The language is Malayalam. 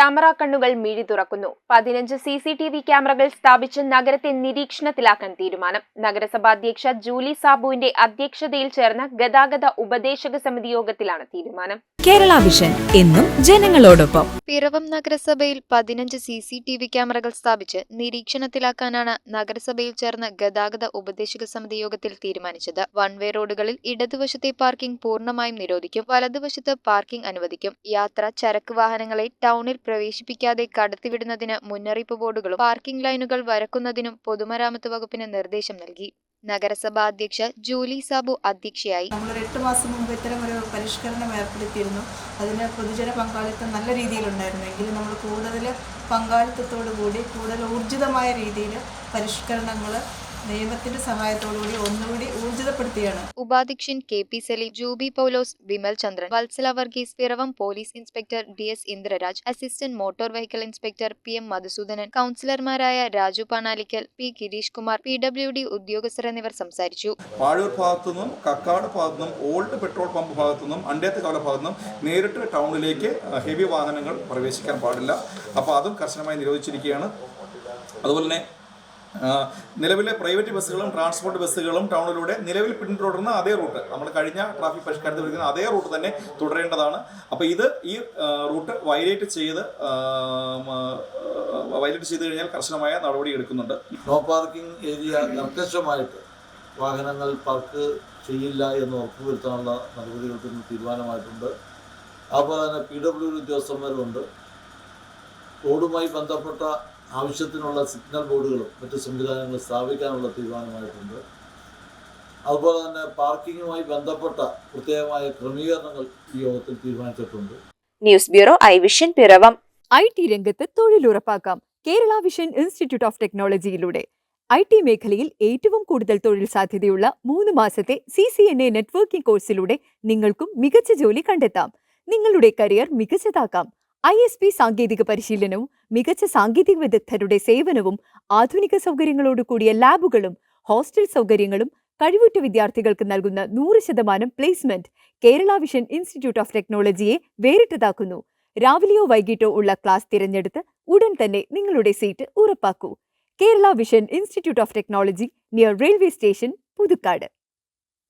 ക്യാമറ കണ്ണുകൾ മിഴി തുറക്കുന്നു. 15 CCTV ക്യാമറകൾ സ്ഥാപിച്ച് നഗരത്തെ നിരീക്ഷണത്തിലാക്കാൻ തീരുമാനം. നഗരസഭാ അധ്യക്ഷ ജൂലി സാബുവിന്റെ അധ്യക്ഷതയിൽ ചേർന്ന ഗതാഗത ഉപദേശക സമിതി യോഗത്തിലാണ് തീരുമാനം. കേരള വിഷൻ എന്നും ജനങ്ങളോടൊപ്പം. പിറവം നഗരസഭയിൽ 15 CCTV ക്യാമറകൾ സ്ഥാപിച്ച് നിരീക്ഷണത്തിലാക്കാനാണ് നഗരസഭയിൽ ചേർന്ന ഗതാഗത ഉപദേശക സമിതി യോഗത്തിൽ തീരുമാനിച്ചത്. വൺ വേ റോഡുകളിൽ ഇടതുവശത്തെ പാർക്കിംഗ് പൂർണ്ണമായും നിരോധിക്കും. വലതുവശത്ത് പാർക്കിംഗ് അനുവദിക്കും. യാത്ര, ചരക്ക് വാഹനങ്ങളെ ടൗണിൽ പ്രവേശിപ്പിക്കാതെ കടത്തിവിടുന്നതിന് മുന്നറിയിപ്പ് ബോർഡുകളും പാർക്കിംഗ് ലൈനുകൾ വരക്കുന്നതിനും പൊതുമരാമത്ത് വകുപ്പിന് നിർദ്ദേശം നൽകി. നഗരസഭാ അധ്യക്ഷ ജൂലി സാബു അധ്യക്ഷയായി. നമ്മൾ 8 മാസം മുമ്പ് ഇത്തരം ഒരു പരിഷ്കരണം ഏർപ്പെടുത്തിയിരുന്നു. അതിന് പൊതുജന പങ്കാളിത്തം നല്ല രീതിയിലുണ്ടായിരുന്നു. എങ്കിലും നമ്മൾ കൂടുതൽ പങ്കാളിത്തത്തോടു കൂടി കൂടുതൽ ഊർജിതമായ രീതിയിൽ പരിഷ്കരണങ്ങൾ നിയമത്തിന്റെ സഹായത്തോടുകൂടി ഒന്നുകൂടി ഊർജിതപ്പെടുത്തിയാണ്. ഉപാധ്യക്ഷൻ KP Saleem, Jubi Paulose, Vimal Chandran, Vatsala Varghese, Piravom police inspector DS Indraraj, assistant motor vehicle inspector PM Madhusoodanan, കൗൺസിലർമാരായ രാജു പാണാലിക്കൽ, P ഗിരീഷ് കുമാർ, PWD ഉദ്യോഗസ്ഥർ എന്നിവർ സംസാരിച്ചു. പാഴൂർ ഭാഗത്തുനിന്നും കക്കാട് ഭാഗത്തുനിന്നും ഓൾഡ് പെട്രോൾ പമ്പ് ഭാഗത്തുനിന്നും അണ്ടേത്തുകാല ഭാഗത്തുനിന്നും നേരിട്ട് ടൗണിലേക്ക് ഹെവി വാഹനങ്ങൾ പ്രവേശിക്കാൻ പാടില്ല. അപ്പോൾ അതും കർശനമായി നിരോധിച്ചിരിക്കുകയാണ്. അതുപോലെ തന്നെ നിലവിലെ പ്രൈവറ്റ് ബസ്സുകളും ട്രാൻസ്പോർട്ട് ബസ്സുകളും ടൗണിലൂടെ നിലവിൽ പിന്തുടർന്ന അതേ റൂട്ട്, നമ്മൾ കഴിഞ്ഞ ട്രാഫിക് പരിഷ്കാരത്തിൽ വിളിക്കുന്ന അതേ റൂട്ട് തന്നെ തുടരേണ്ടതാണ്. അപ്പോൾ ഈ റൂട്ട് വയലേറ്റ് ചെയ്ത് കഴിഞ്ഞാൽ കർശനമായ നടപടി എടുക്കുന്നുണ്ട്. നോ പാർക്കിംഗ് ഏരിയ കർക്കശമായിട്ട് വാഹനങ്ങൾ പാർക്ക് ചെയ്യില്ല എന്ന് ഉറപ്പുവരുത്താനുള്ള നടപടികൾക്ക് തീരുമാനമായിട്ടുണ്ട്. അതുപോലെ തന്നെ PWD ഉദ്യോഗസ്ഥന്മാരുമുണ്ട്. റോഡുമായി ബന്ധപ്പെട്ട ആവശ്യത്തിനുള്ള സിഗ്നൽ ബോർഡുകളും മറ്റ് സംവിധാനങ്ങളും സ്ഥാപിക്കാനുള്ള തീരുമാനമായിട്ടുണ്ട്. അതുപോലെ തന്നെ പാർക്കിങ്ങുമായി ബന്ധപ്പെട്ട പ്രത്യേകമായ ക്രമീകരണങ്ങൾ ഈ യോഗത്തിൽ തീരുമാനിച്ചിട്ടുണ്ട്. News bureau I Vision Piravom. IT രംഗത്ത് തൊഴിലുറപ്പാക്കാം കേരള വിഷൻ ഇൻസ്റ്റിറ്റ്യൂട്ട് ഓഫ് ടെക്നോളജിയിലൂടെ. IT മേഖലയിൽ ഏറ്റവും കൂടുതൽ തൊഴിൽ സാധ്യതയുള്ള 3 മാസത്തെ CCNA നെറ്റ്വർക്കിംഗ് കോഴ്സിലൂടെ നിങ്ങൾക്കും മികച്ച ജോലി കണ്ടെത്താം. നിങ്ങളുടെ കരിയർ മികച്ചതാക്കാം. ISP സാങ്കേതിക പരിശീലനവും മികച്ച സാങ്കേതിക വിദഗ്ധരുടെ സേവനവും ആധുനിക സൗകര്യങ്ങളോട് കൂടിയ ലാബുകളും ഹോസ്റ്റൽ സൗകര്യങ്ങളും കഴിവുറ്റ വിദ്യാർത്ഥികൾക്ക് നൽകുന്ന 100% placement Kerala Vision Institute of ടെക്നോളജിയെ വേറിട്ടതാക്കുന്നു. രാവിലെയോ വൈകിട്ടോ ഉള്ള ക്ലാസ് തിരഞ്ഞെടുത്ത് ഉടൻ തന്നെ നിങ്ങളുടെ സീറ്റ് ഉറപ്പാക്കൂ. Kerala Vision Institute of Technology, near railway station, Puthukkad.